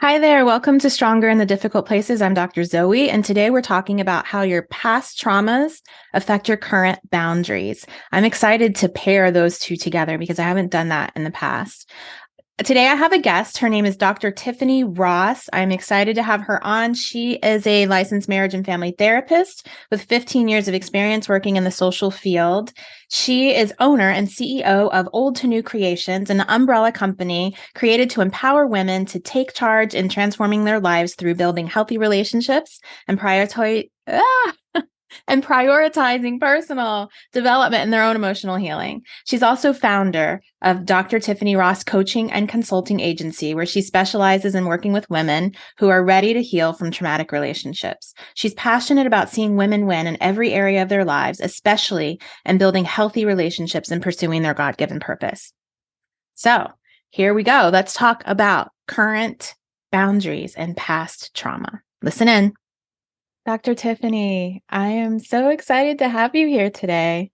Hi there. Welcome to Stronger in the Difficult Places. I'm Dr. Zoe, and today we're talking about how your past traumas affect your current boundaries. I'm excited to pair those two together because I haven't done that in the past. Today I have a guest. Her name is Dr. Tiffany Ross. I'm excited to have her on. She is a licensed marriage and family therapist with 15 years of experience working in the social field. She is owner and CEO of Old to New Creations, an umbrella company created to empower women to take charge in transforming their lives through building healthy relationships and prioritizing personal development and their own emotional healing. She's also founder of Dr. Tiffany Ross Coaching and Consulting Agency, where she specializes in working with women who are ready to heal from traumatic relationships. She's passionate about seeing women win in every area of their lives, especially in building healthy relationships and pursuing their God-given purpose. So here we go. Let's talk about current boundaries and past trauma. Listen in. Dr. Tiffany, I am so excited to have you here today.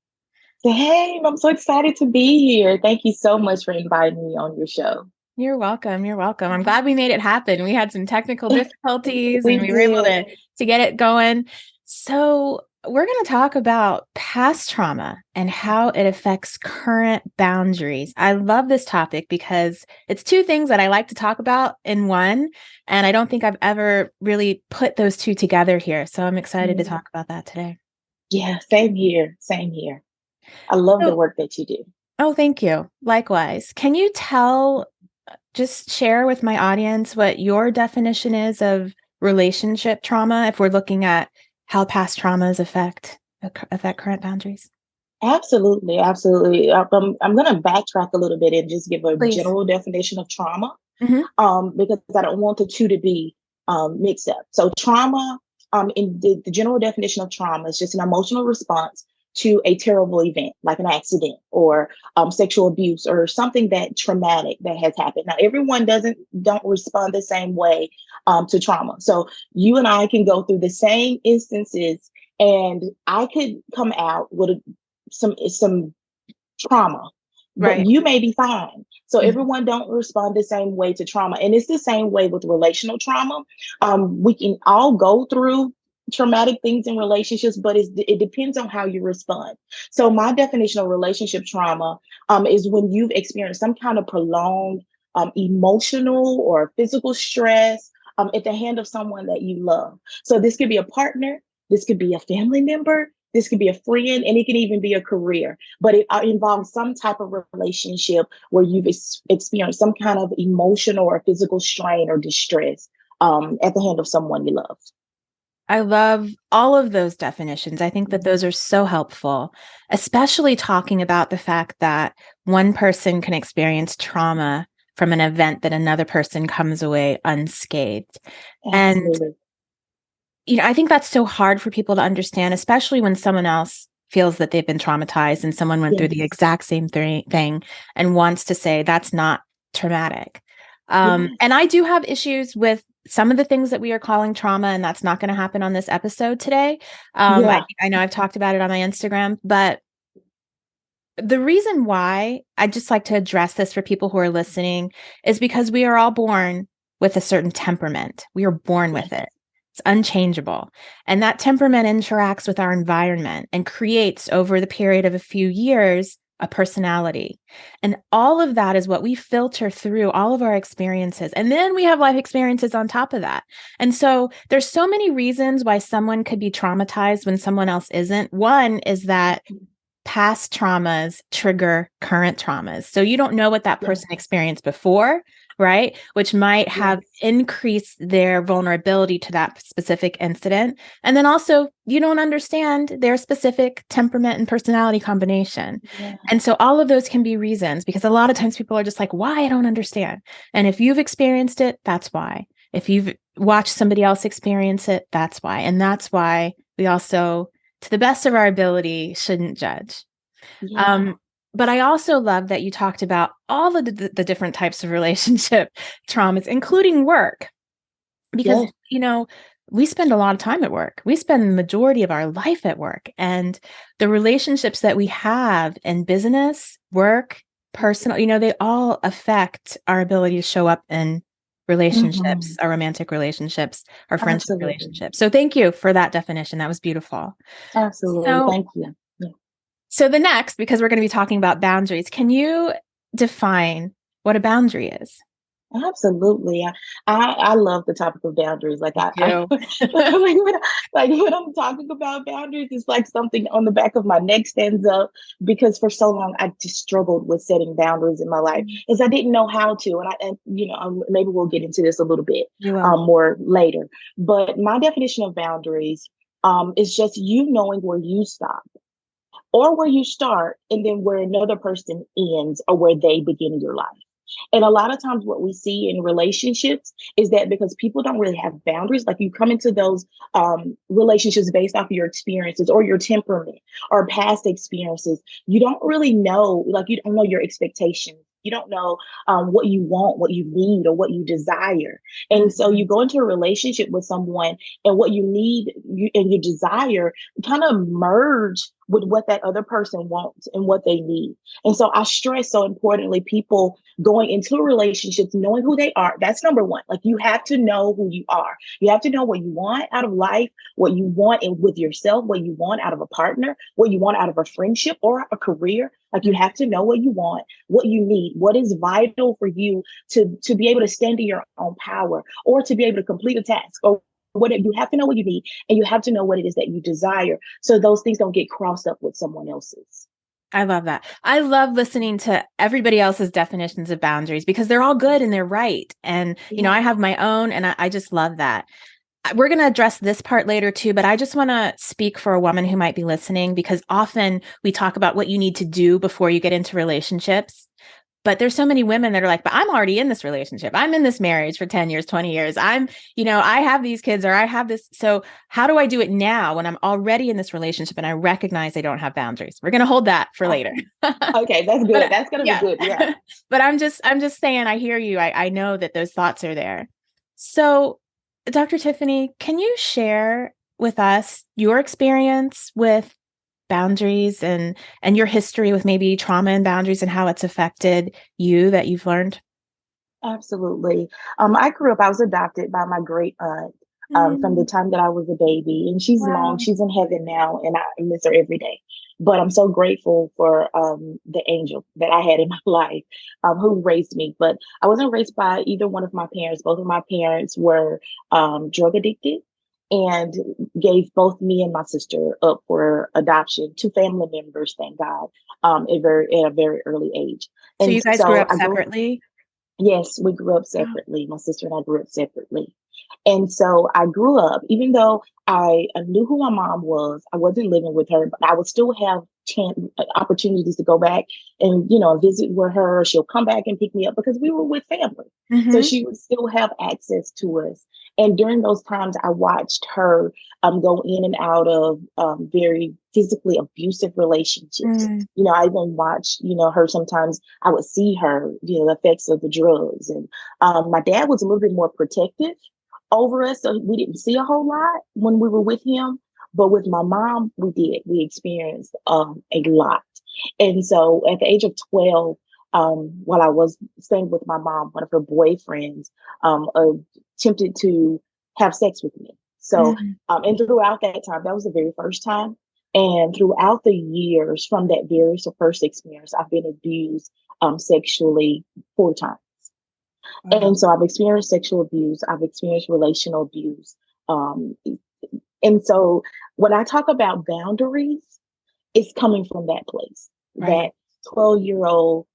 Hey, I'm so excited to be here. Thank you so much for inviting me on your show. You're welcome. You're welcome. I'm glad we made it happen. We had some technical difficulties and We we were able did. to get it going. So we're going to talk about past trauma and how it affects current boundaries. I love this topic because it's two things that I like to talk about in one, and I don't think I've ever really put those two together here. So I'm excited to Mm, talk about that today. Yeah, same here. Same here. I love the So, work that you do. oh, thank you. Likewise. Can you just share with my audience what your definition is of relationship trauma if we're looking at how past traumas affect current boundaries? Absolutely, absolutely. I'm going to backtrack a little bit and just give a Please. general definition of trauma, Hmm. because I don't want the two to be mixed up. So, trauma, in the general definition of trauma, is just an emotional response to a terrible event, like an accident or sexual abuse or something that traumatic that has happened. Now, everyone don't respond the same way to trauma. So, you and I can go through the same instances, and I could come out with some trauma, but Right. you may be fine. So Mhm. everyone don't respond the same way to trauma. And it's the same way with relational trauma. We can all go through traumatic things in relationships, but it depends on how you respond. So my definition of relationship trauma is when you've experienced some kind of prolonged emotional or physical stress at the hand of someone that you love. So this could be a partner, this could be a family member, this could be a friend, and it can even be a career, but it involves some type of relationship where you've experienced some kind of emotional or physical strain or distress at the hand of someone you love. I love all of those definitions. I think that those are so helpful, especially talking about the fact that one person can experience trauma from an event that another person comes away unscathed. And Absolutely. I think that's so hard for people to understand, especially when someone else feels that they've been traumatized and someone went through the Yes. exact same thing and wants to say that's not traumatic. And Yes. I do have issues with some of the things that we are calling trauma, and that's not going to happen on this episode today. Yeah. I know I've talked about it on my Instagram, but the reason why I just like to address this for people who are listening is because we are all born with a certain temperament. We are born with Yes. it. It's unchangeable. And that temperament interacts with our environment and creates over the period of a few years a personality. And all of that is what we filter through all of our experiences. And then we have life experiences on top of that. And so there's so many reasons why someone could be traumatized when someone else isn't. One is that past traumas trigger current traumas. So you don't know what that Yes. person experienced before, right? Which might have Yes. increased their vulnerability to that specific incident. And then also, you don't understand their specific temperament and personality combination. Yeah. And so all of those can be reasons because a lot of times people are just like, why? I don't understand. And if you've experienced it, that's why. If you've watched somebody else experience it, that's why. And that's why we also, to the best of our ability, shouldn't judge. Yeah. Um, but I also love that you talked about all of the different types of relationship traumas, including work, because, Yes. we spend a lot of time at work. We spend the majority of our life at work. And the relationships that we have in business, work, personal, they all affect our ability to show up in relationships, Mhm. our romantic relationships, our friendship Absolutely. relationships. So thank you for that definition. That was beautiful. Absolutely. So, Thank you. Yeah. so the next, because we're going to be talking about boundaries, can you define what a boundary is? Absolutely. I love the topic of boundaries. Like Me I too. like when I'm talking about boundaries, it's like something on the back of my neck stands up because for so long I just struggled with setting boundaries in my life is I didn't know how to. And maybe we'll get into this a little bit You will. more later. But my definition of boundaries is just you knowing where you stop or where you start and then where another person ends or where they begin in your life. And a lot of times, what we see in relationships is that because people don't really have boundaries, like you come into those relationships based off of your experiences or your temperament or past experiences, you don't really know, like, you don't know your expectations. You don't know what you want, what you need, or what you desire. And so Mhm. you go into a relationship with someone, and what you need and your desire kind of merge with what that other person wants and what they need. And so I stress so importantly, people going into relationships, knowing who they are. That's number one. Like you have to know who you are. You have to know what you want out of life, what you want with yourself, what you want out of a partner, what you want out of a friendship or a career. Like you have to know what you want, what you need, what is vital for you to be able to stand in your own power or to be able to complete a task or you have to know what you need and you have to know what it is that you desire so those things don't get crossed up with someone else's. I love that. I love listening to everybody else's definitions of boundaries because they're all good and they're right. And, Yeah. I have my own and I just love that. We're going to address this part later too, but I just want to speak for a woman who might be listening because often we talk about what you need to do before you get into relationships. But there's so many women that are like, but I'm already in this relationship. I'm in this marriage for 10 years, 20 years. I have these kids or I have this. So how do I do it now when I'm already in this relationship and I recognize they don't have boundaries? We're going to hold that for later. Okay, that's But good. That's gonna be yeah, good. Yeah. but I'm just saying, I hear you. I know that those thoughts are there. So, Dr. Tiffany, can you share with us your experience with boundaries and your history with maybe trauma and boundaries and how it's affected you that you've learned? Absolutely. I was adopted by my great aunt from the Mm, time that I was a baby. And she's long, wow. she's in heaven now, and I miss her every day. But I'm so grateful for the angel that I had in my life who raised me. But I wasn't raised by either one of my parents. Both of my parents were drug addicted and gave both me and my sister up for adoption to family members, thank God, at a very early age. So And you guys grew so up I grew separately? Yes, we grew up Wow. separately. My sister and I grew up separately. And so I grew up, even though I knew who my mom was, I wasn't living with her, but I would still have opportunities to go back and, visit with her. She'll come back and pick me up because we were with family. So Mm-hmm. she would still have access to us. And during those times, I watched her go in and out of very physically abusive relationships. Mm, I even watched, her sometimes I would see her, the effects of the drugs. And my dad was a little bit more protective over us, so we didn't see a whole lot when we were with him. But with my mom, we did. We experienced a lot. And so at the age of 12, while I was staying with my mom, one of her boyfriends attempted to have sex with me. So, mm. and throughout that time, that was the very first time. And throughout the years from that very first experience, I've been abused sexually 4 times. Wow. And so I've experienced sexual abuse, I've experienced relational abuse. Um, and so when I talk about boundaries, it's coming from that place, that Right. 12-year-old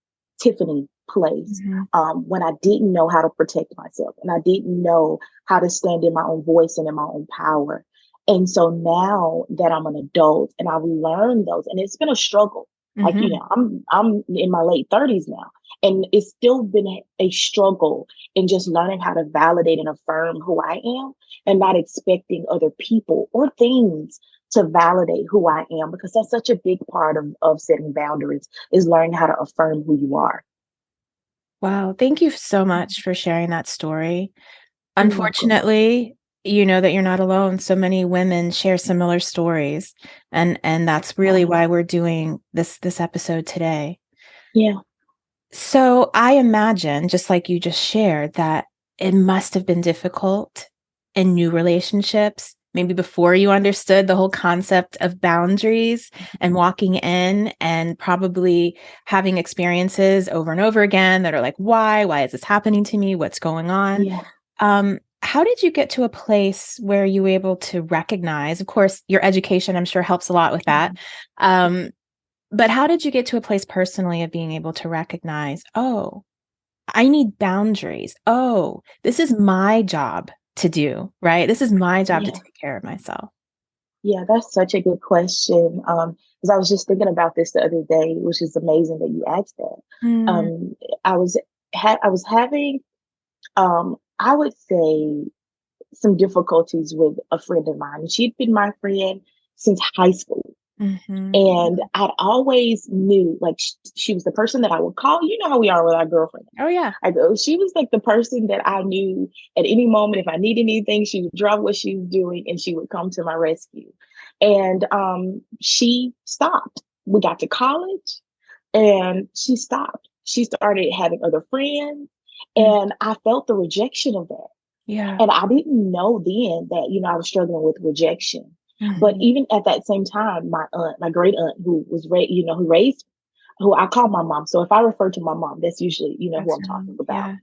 Tiffany place, Mm-hmm. when I didn't know how to protect myself and I didn't know how to stand in my own voice and in my own power. And so now that I'm an adult and I've learned those, and it's been a struggle. Like, Mm-hmm. I'm in my late 30s now, and it's still been a struggle in just learning how to validate and affirm who I am and not expecting other people or things to validate who I am, because that's such a big part of setting boundaries is learning how to affirm who you are. Wow. Thank you so much for sharing that story. You're welcome. Unfortunately, you know that you're not alone. So many women share similar stories, and that's really Right. why we're doing this episode today. Yeah. So I imagine, just like you just shared, that it must have been difficult in new relationships, maybe before you understood the whole concept of boundaries and walking in and probably having experiences over and over again that are like, why is this happening to me? What's going on? Yeah. How did you get to a place where you were able to recognize, of course, your education, I'm sure helps a lot with that. Mhm. Um, but how did you get to a place personally of being able to recognize, oh, I need boundaries. Oh, this is my job to do, right? This is my job to Yeah. take care of myself. Yeah, that's such a good question. Because I was just thinking about this the other day, which is amazing that you asked that. Mm, Um, I was I was having, I would say, some difficulties with a friend of mine. She'd been my friend since high school. And mhm. I'd always knew, like, she was the person that I would call. You know how we are with our girlfriend. Oh, yeah. I go, she was like the person that I knew at any moment if I need anything, she would drop what she was doing and she would come to my rescue. And she stopped. We got to college and she stopped. She started having other friends, Mm, and I felt the rejection of that. yeah. And I didn't know then that, I was struggling with rejection. But Mhm. even at that same time, my aunt, my great aunt, who was who raised, who I call my mom. So if I refer to my mom, that's usually, who That's I'm right. talking about. Yeah.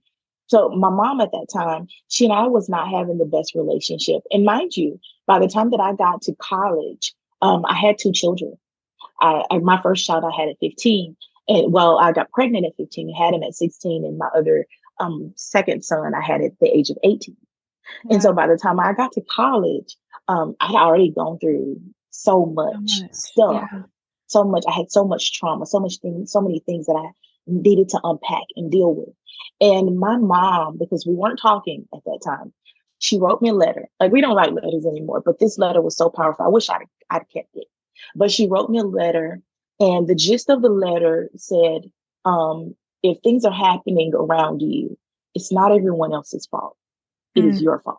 So my mom at that time, she and I was not having the best relationship. And mind you, by the time that I got to college, I had two children. My first child I had at 15. And well, I got pregnant at 15 and had him at 16. And my other second son I had at the age of 18. And Wow. so by the time I got to college, I had already gone through so So much much. stuff, Yeah. so much. I had so much trauma, so many things that I needed to unpack and deal with. And my mom, because we weren't talking at that time, she wrote me a letter. Like, we don't write letters anymore, but this letter was so powerful. I wish I'd kept it. But she wrote me a letter, and the gist of the letter said, if things are happening around you, it's not everyone else's fault. It Mm, is your fault.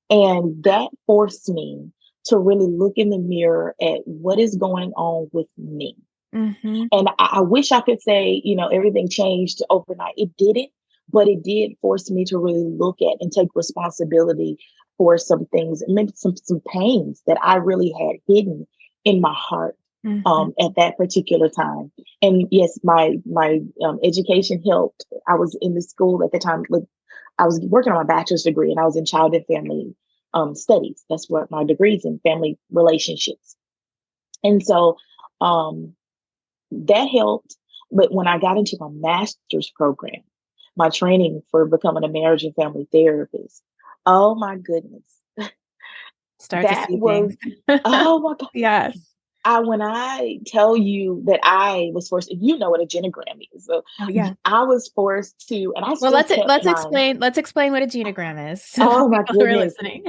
And that forced me to really look in the mirror at what is going on with me. mhm. And I wish I could say, everything changed overnight. It didn't, but it did force me to really look at and take responsibility for some things, maybe some pains that I really had hidden in my heart Mhm. at that particular time. And yes, my education helped. I was in the school at the time. I was working on my bachelor's degree, and I was in child and family studies. That's what my degree's in, family relationships. And so um, that helped. But when I got into my master's program, my training for becoming a marriage and family therapist, oh my goodness, Start to that see was, things. oh my God. Yes. When I tell you that I was forced, you know what a genogram is. So Oh, yeah. I was forced to, and I Well, still kept mine. let's explain what a genogram is so Oh my people who are goodness. listening.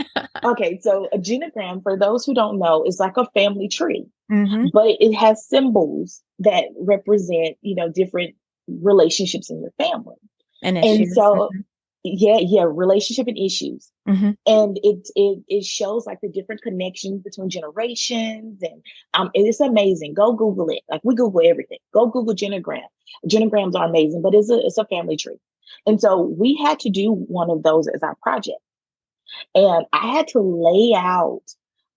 Okay, so a genogram, for those who don't know, is like a family tree, Mhm. but it has symbols that represent, different relationships in your family. And And issues. so, yeah, relationship and issues. Mhm. And it shows like the different connections between generations, and it's amazing. Go Google it. Like, we Google everything. Go Google genogram. Genograms are amazing, but it's a family tree. And so we had to do one of those as our project. And I had to lay out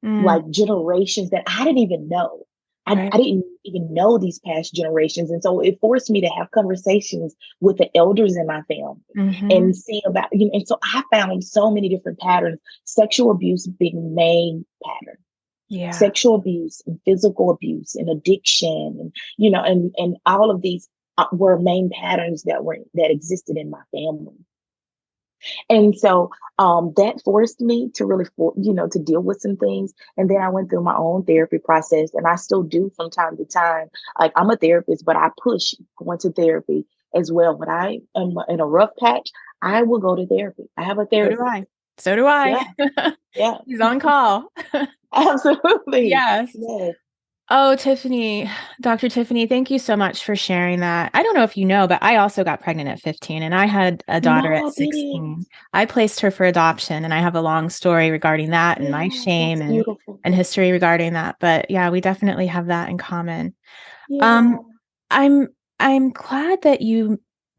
Mm, like generations that I didn't even know. I right. didn't even know these past generations. And so it forced me to have conversations with the elders in my family Mhm. and see about, and so I found so many different patterns, sexual abuse being main pattern, Yeah. sexual abuse and physical abuse and addiction, and, and all of these were main patterns that existed in my family. And so that forced me to really, to deal with some things. And then I went through my own therapy process, and I still do from time to time. Like, I'm a therapist, but I push going to therapy as well. When I am in a rough patch, I will go to therapy. I have a So do therapist. I. So do I. Yeah, yeah, He's on call. absolutely. Yes. Yes. Oh, Tiffany, Dr. Tiffany, thank you so much for sharing that. I don't know if you know, but I also got pregnant at 15 and I had a daughter No, at I didn't. 16. I placed her for adoption and I have a long story regarding that and my Yeah, shame that's beautiful. and history regarding that. But yeah, we definitely have that in common. Yeah. Um, I'm I'm glad that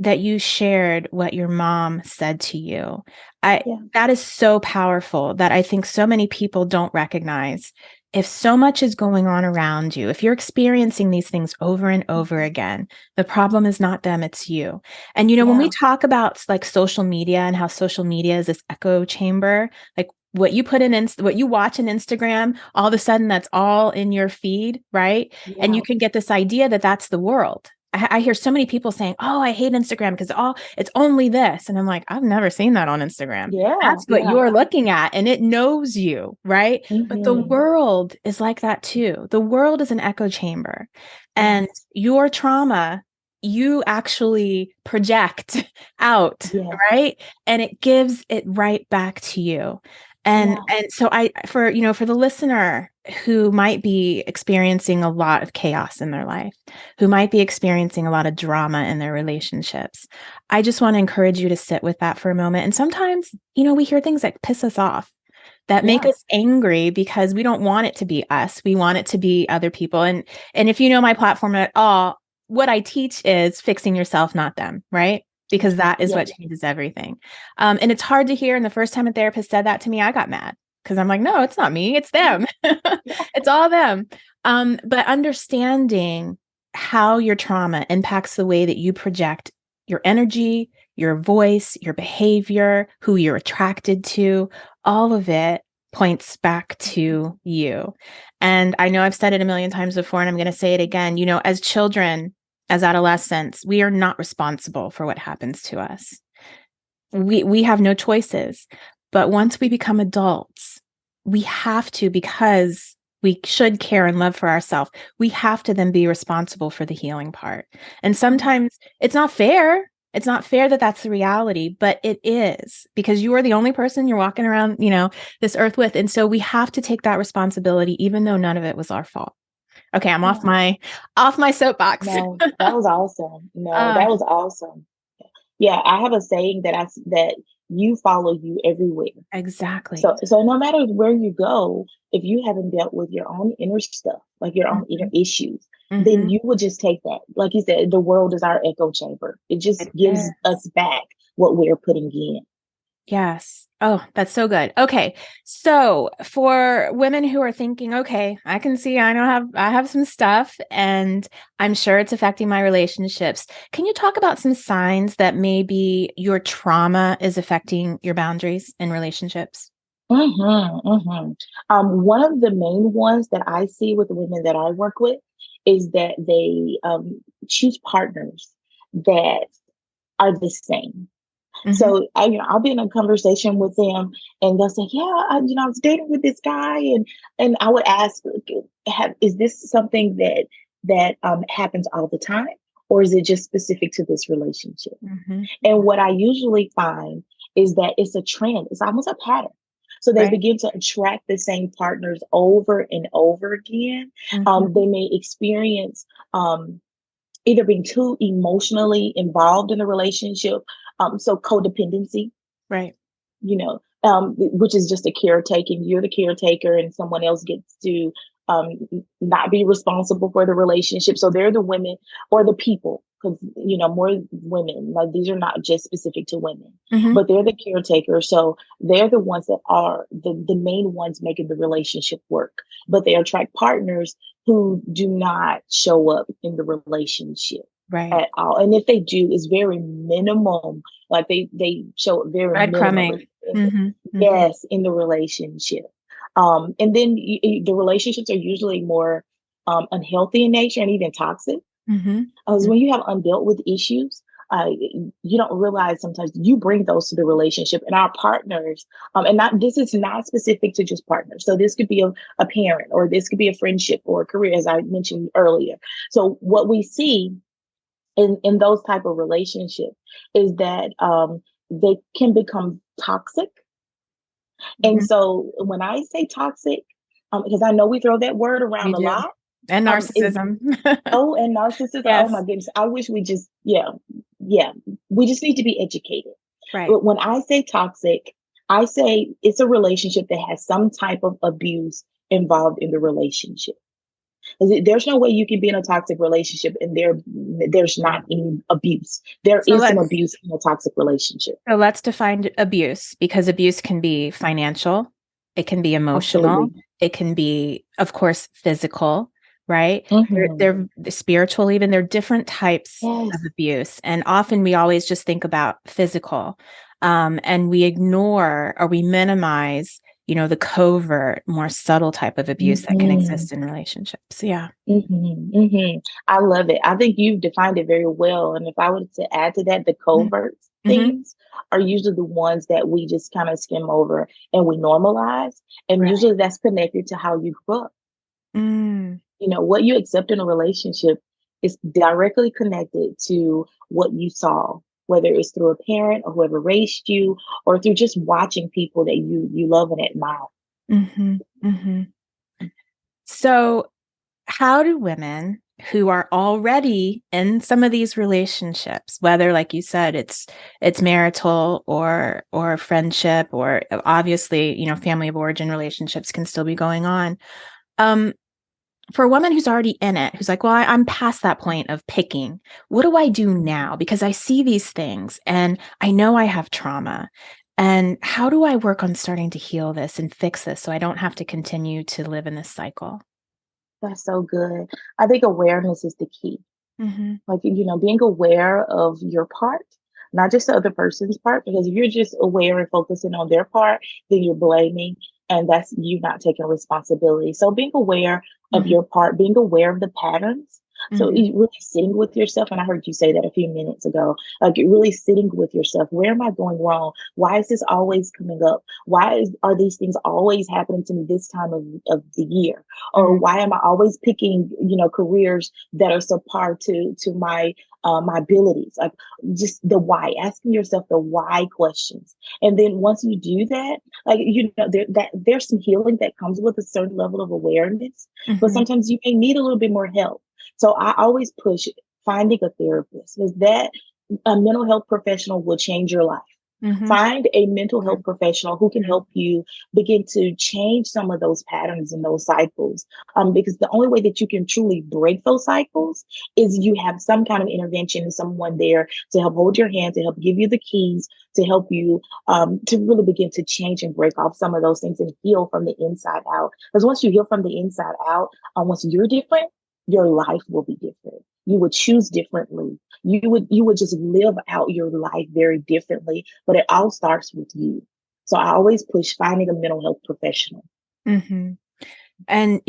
that you shared what your mom said to you. Yeah. That is so powerful that I think so many people don't recognize. If so much is going on around you, if you're experiencing these things over and over again, the problem is not them, it's you. And when we Yeah. talk about like social media and how social media is this echo chamber, like what you put in what you watch in Instagram, all of a sudden that's all in your feed, right? And you Yeah. can get this idea that that's the world. I hear so many people saying, "Oh, I hate Instagram because it's only this," and I'm like, "I've never seen that on Instagram. Yeah. That's what Yeah. you're looking at, and it knows you, right?" But the Hmm. world is like that too. The world is an echo chamber, and Yes. your trauma, you actually project out, Yes. right? And it gives it right back to you. Yeah. And so for the listener who might be experiencing a lot of chaos in their life, who might be experiencing a lot of drama in their relationships, I just want to encourage you to sit with that for a moment. And sometimes, we hear things that piss us off, that make Yeah. us angry because we don't want it to be us. We want it to be other people. And if you know my platform at all, what I teach is fixing yourself, not them, right? Because that is Yeah. what changes everything. And it's hard to hear. And the first time a therapist said that to me, I got mad because I'm like, no, it's not me, it's them. Yeah. It's all them. But understanding how your trauma impacts the way that you project your energy, your voice, your behavior, who you're attracted to, all of it points back to you. And I know I've said it a million times before, and I'm going to say it again. As children, as adolescents, we are not responsible for what happens to us. We have no choices. But once we become adults, we have to, because we should care and love for ourselves. We have to then be responsible for the healing part. And sometimes it's not fair. It's not fair that that's the reality, but it is, because you are the only person you're walking around, this earth with. And so we have to take that responsibility, even though none of it was our fault. Okay, I'm off Yeah. my soapbox. No, that was awesome. No, uh, that was awesome. Yeah, I have a saying that you follow you everywhere. So exactly. so no matter where you go, if you haven't dealt with your own inner stuff, like your own inner Mhm. issues, then Mhm. you would just take that. Like you said, the world is our echo chamber. It just It gives is. us back what we're putting in. Yes. Oh, that's so good. Okay. So for women who are thinking, okay, I can see I have some stuff and I'm sure it's affecting my relationships. Can you talk about some signs that maybe your trauma is affecting your boundaries in relationships? One of the main ones that I see with the women that I work with is that they choose partners that are the same. Hmm. So I'll be in a conversation with them, and they'll say, "Yeah, I was dating with this guy," and I would ask, "Is this something that happens all the time, or is it just specific to this relationship?" Hmm. And what I usually find is that it's a trend. It's almost a pattern. So they Right. begin to attract the same partners over and over again. Hmm. They may experience either being too emotionally involved in the relationship, so codependency, Right. which is just a caretaking. You're the caretaker, and someone else gets to not be responsible for the relationship. So they're the women or the people, because more women. Like these are not just specific to women, Hmm. but they're the caretaker. So they're the ones that are the main ones making the relationship work. But they attract partners who do not show up in the relationship Right. at all. And if they do, it's very minimum. Like they show up very Breadcrumbing. minimally Hmm. Hmm. yes, in the relationship. And then the relationships are usually more unhealthy in nature and even toxic. Hmm. Because when you have undealt with issues, you don't realize sometimes you bring those to the relationship, and our partners, and not this is not specific to just partners. So this could be a parent, or this could be a friendship or a career, as I mentioned earlier. So what we see in those type of relationships is that they can become toxic. And Hmm. so when I say toxic, because I know we throw that word We around a do. lot, And is narcissism. oh, and narcissism. Oh my Yes. goodness, I wish we just yeah, we just need to be educated. Right. But when I say toxic, I say it's a relationship that has some type of abuse involved in the relationship. There's no way you can be in a toxic relationship and there's not any abuse. There So is some let's abuse in a toxic relationship. so let's define abuse, because abuse can be financial, it can be emotional, Absolutely. it can be, of course, physical, right? Hmm. They're spiritual, even. They're different types of Yes. abuse. And often we always just think about physical, and we ignore or we minimize, the covert, more subtle type of abuse that can Hmm. exist in relationships. Yeah. Hmm. Hmm. I love it. I think you've defined it very well. And if I were to add to that, the covert Mm-hmm. things are usually the ones that we just kind of skim over and we normalize. And Right. usually that's connected to how you grew up. Mm. What you accept in a relationship is directly connected to what you saw, whether it's through a parent or whoever raised you, or through just watching people that you love and admire. Mm-hmm. Mm-hmm. So, how do women who are already in some of these relationships, whether, like you said, it's marital or friendship, or obviously, family of origin relationships can still be going on. Um, for a woman who's already in it, who's like, well, I'm past that point of picking. What do I do now? Because I see these things and I know I have trauma. And how do I work on starting to heal this and fix this so I don't have to continue to live in this cycle? That's so good. I think awareness is the key. Hmm. Like, being aware of your part, not just the other person's part, because if you're just aware and focusing on their part, then you're blaming, and that's you not taking responsibility. So being aware of Hmm. your part, being aware of the patterns. So Hmm. really sitting with yourself, and I heard you say that a few minutes ago, like really sitting with yourself. Where am I going wrong? Why is this always coming up? Are these things always happening to me this time of the year? Or Hmm. why am I always picking, careers that are subpar to my abilities? Like just the why, asking yourself the why questions. And then once you do that, like there's some healing that comes with a certain level of awareness, but Hmm. sometimes you may need a little bit more help. So I always push finding a therapist, because that a mental health professional will change your life. Hmm. Find a mental health professional who can Hmm. help you begin to change some of those patterns and those cycles. Because the only way that you can truly break those cycles is you have some kind of intervention and someone there to help hold your hand, to help give you the keys, to help you to really begin to change and break off some of those things and heal from the inside out. Because once you heal from the inside out, once you're different, your life will be different. You would choose differently. You would just live out your life very differently, but it all starts with you. So I always push finding a mental health professional. Hmm. And,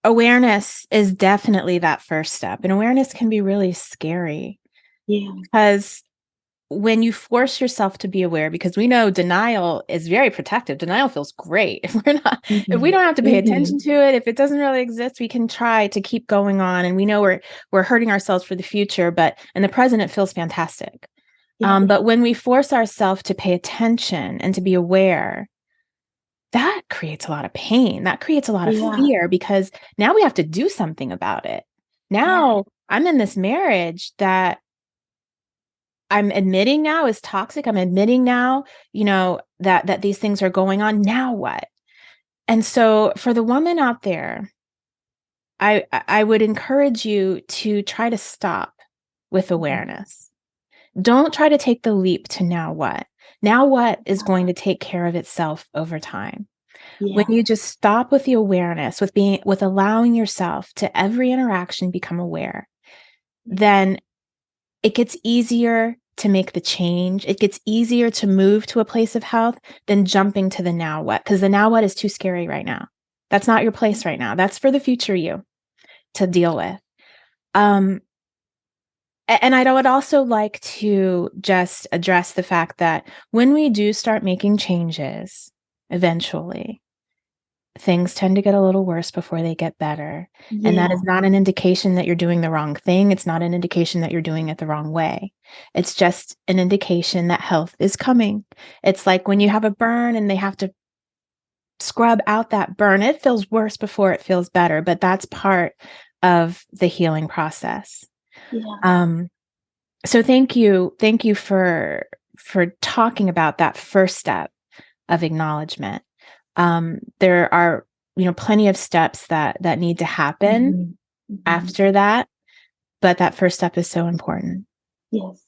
awareness is definitely that first step. And awareness can be really scary Yeah. because when you force yourself to be aware, because we know denial is very protective. Denial feels great. If we Hmm. don't have to pay Hmm. attention to it, if it doesn't really exist, we can try to keep going on. And we know we're hurting ourselves for the future, but in the present, it feels fantastic. Yeah. But when we force ourselves to pay attention and to be aware, that creates a lot of pain. That creates a lot of Yeah. fear because now we have to do something about it. Yeah. Now I'm in this marriage that I'm admitting now is toxic. I'm admitting now, that these things are going on. Now what? And so for the woman out there, I would encourage you to try to stop with Mhm. awareness. Don't try to take the leap to now what. Now what is going to take care of itself over time. When Yeah. you just stop with the awareness, with allowing yourself to every interaction become aware, then it gets easier to make the change. It gets easier to move to a place of health than jumping to the now what, because the now what is too scary right now. That's not your place right now. That's for the future you to deal with. Um, and I would also like to just address the fact that when we do start making changes, eventually, things tend to get a little worse before they get better. And that Yeah. is not an indication that you're doing the wrong thing. It's not an indication that you're doing it the wrong way. It's just an indication that health is coming. It's like when you have a burn and they have to scrub out that burn, it feels worse before it feels better, but that's part of the healing process. Yeah. Um, so thank you. Thank you for talking about that first step of acknowledgement. There are plenty of steps that need to happen Mhm. Mhm. after that, but that first step is so important. Yes.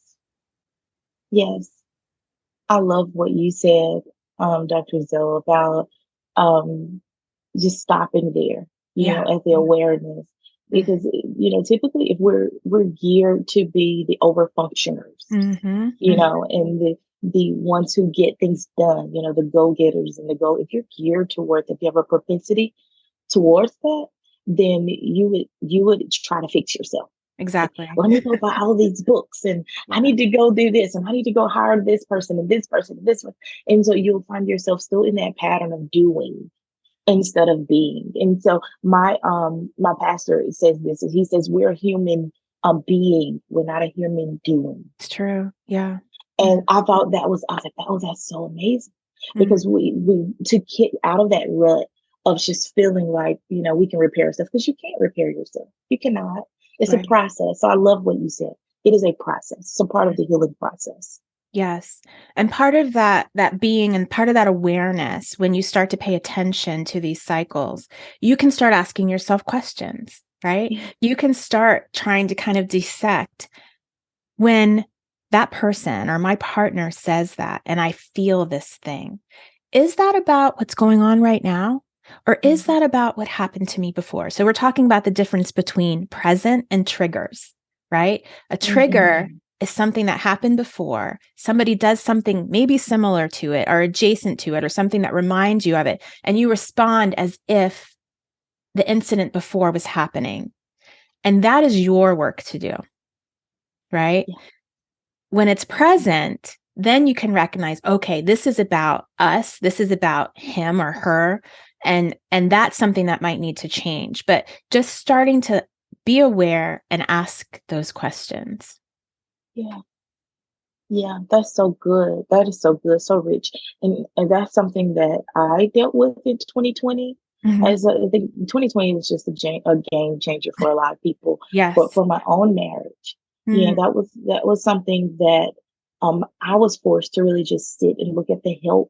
Yes. I love what you said, Dr. Zoe, about um, just stopping there, Yeah. at the awareness. Mhm. Because, typically if we're geared to be the overfunctioners, Mhm. Mhm. and the ones who get things done, the go-getters and if you're geared towards, if you have a propensity towards that, then you would try to fix yourself. Like, Exactly. let me go buy all these books, and I Yeah. need to go do this, and I need to go hire this person and this person and this one. And so you'll find yourself still in that pattern of doing instead of being. And so my pastor says this, and he says we're a human being, we're not a human doing. It's true. Yeah. And I was like, oh, that's so amazing. Mhm. Because we to get out of that rut of just feeling like, we can repair stuff, because you can't repair yourself. You cannot. It's a Right. process. So I love what you said. It is a process. It's a part of the healing process. Yes. And part of that being and part of that awareness, when you start to pay attention to these cycles, you can start asking yourself questions, right? Yeah. You can start trying to kind of dissect when that person or my partner says that and I feel this thing. Is that about what's going on right now? Or is Mhm. that about what happened to me before? So we're talking about the difference between present and triggers, right? A trigger Mhm. is something that happened before. Somebody does something maybe similar to it or adjacent to it or something that reminds you of it. And you respond as if the incident before was happening. And that is your work to do, right? Yeah. When it's present, then you can recognize, okay, this is about us, this is about him or her, and that's something that might need to change. But just starting to be aware and ask those questions. Yeah. Yeah, that's so good. That is so good, so rich. And that's something that I dealt with in 2020. Mhm. I think 2020 was just a game changer for a lot of people. But Yes. for my own marriage, Mm, that was something that I was forced to really just sit and look at the health,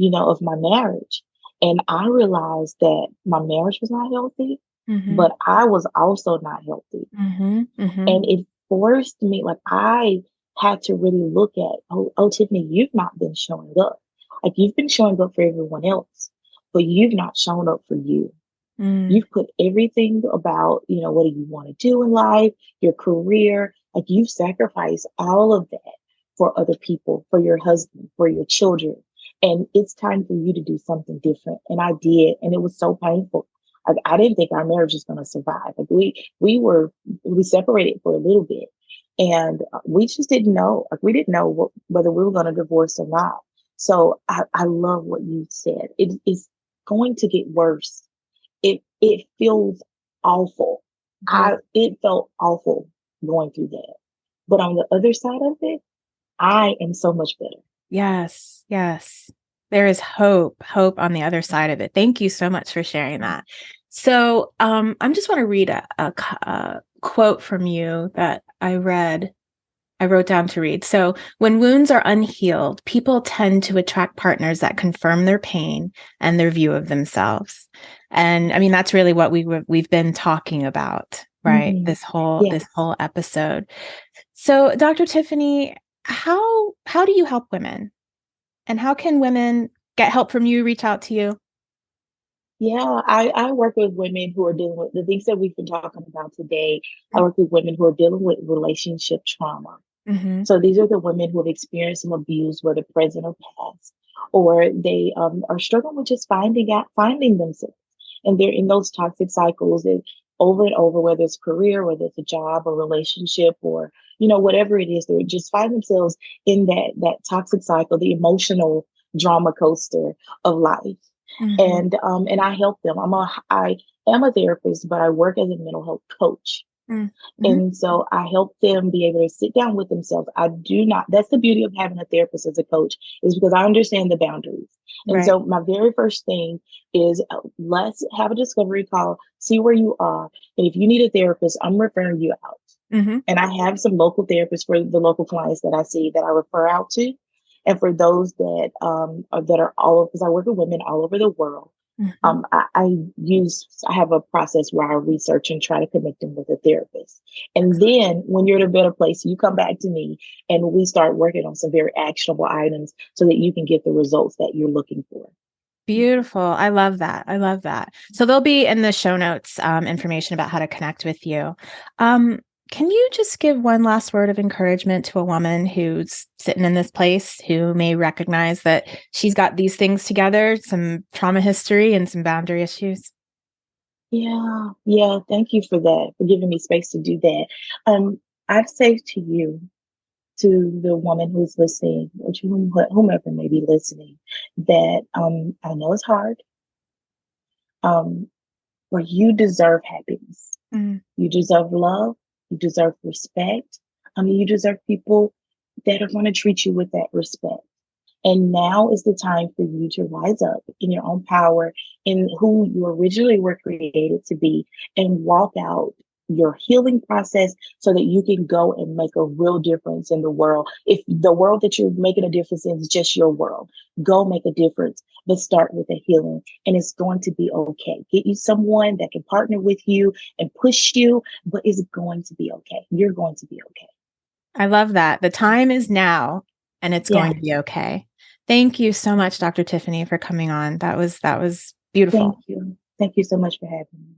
of my marriage. And I realized that my marriage was not healthy, mhm, but I was also not healthy. mhm, mhm. And it forced me, like, I had to really look at, oh, Tiffany, you've not been showing up. Like, you've been showing up for everyone else, but you've not shown up for you. Mm, You've put everything about, what do you want to do in life, your career, like, you've sacrificed all of that for other people, for your husband, for your children. And it's time for you to do something different. And I did. And it was so painful. Like, I didn't think our marriage was going to survive. Like, we separated for a little bit, and we just didn't know. Like, we didn't know whether we were going to divorce or not. So I love what you said. It is going to get worse. It feels awful. yeah. It felt awful going through that. But on the other side of it, I am so much better. Yes. Yes. There is hope on the other side of it. Thank you so much for sharing that. So, I just want to read a quote from you that I wrote down to read. So, when wounds are unhealed, people tend to attract partners that confirm their pain and their view of themselves. And I mean, that's really what we've been talking about, right? Hmm. This Yes. whole episode. So, Dr. Tiffany, how do you help women? And how can women get help from you, reach out to you? Yeah, I work with women who are dealing with the things that we've been talking about today. I work with women who are dealing with relationship trauma. Mhm. So these are the women who have experienced some abuse, whether present or past, or they are struggling with just finding themselves, and they're in those toxic cycles over and over, whether it's career, whether it's a job or relationship, or whatever it is, they just find themselves in that toxic cycle, the emotional drama coaster of life. Mhm. And I help them. I am a therapist, but I work as a mental health coach. Mm. Mhm. And so I help them be able to sit down with themselves. I do not, that's the beauty of having a therapist as a coach, is because I understand the boundaries. And Right. so my very first thing is, let's have a discovery call, see where you are. And if you need a therapist, I'm referring you out. Mhm. And I have some local therapists for the local clients that I see that I refer out to. And for those that are all, because I work with women all over the world. Mhm. I have a process where I research and try to connect them with a therapist. And then when you're in a better place, you come back to me and we start working on some very actionable items so that you can get the results that you're looking for. Beautiful. I love that. I love that. So there'll be in the show notes information about how to connect with you. Um, can you just give one last word of encouragement to a woman who's sitting in this place who may recognize that she's got these things together, some trauma history and some boundary issues? Yeah, yeah. Thank you for that, for giving me space to do that. I'd say to you, to the woman who's listening, or to whomever may be listening, that I know it's hard, um, but you deserve happiness. Mm. You deserve love. You deserve respect. I mean, you deserve people that are going to treat you with that respect. And now is the time for you to rise up in your own power, in who you originally were created to be, and walk out your healing process so that you can go and make a real difference in the world. If the world that you're making a difference in is just your world, go make a difference, but start with a healing, and it's going to be okay. Get you someone that can partner with you and push you, but it's going to be okay. You're going to be okay. I love that. The time is now and it's Yeah. going to be okay. Thank you so much, Dr. Tiffany, for coming on. That was Thank beautiful. you. Thank you so much for having me.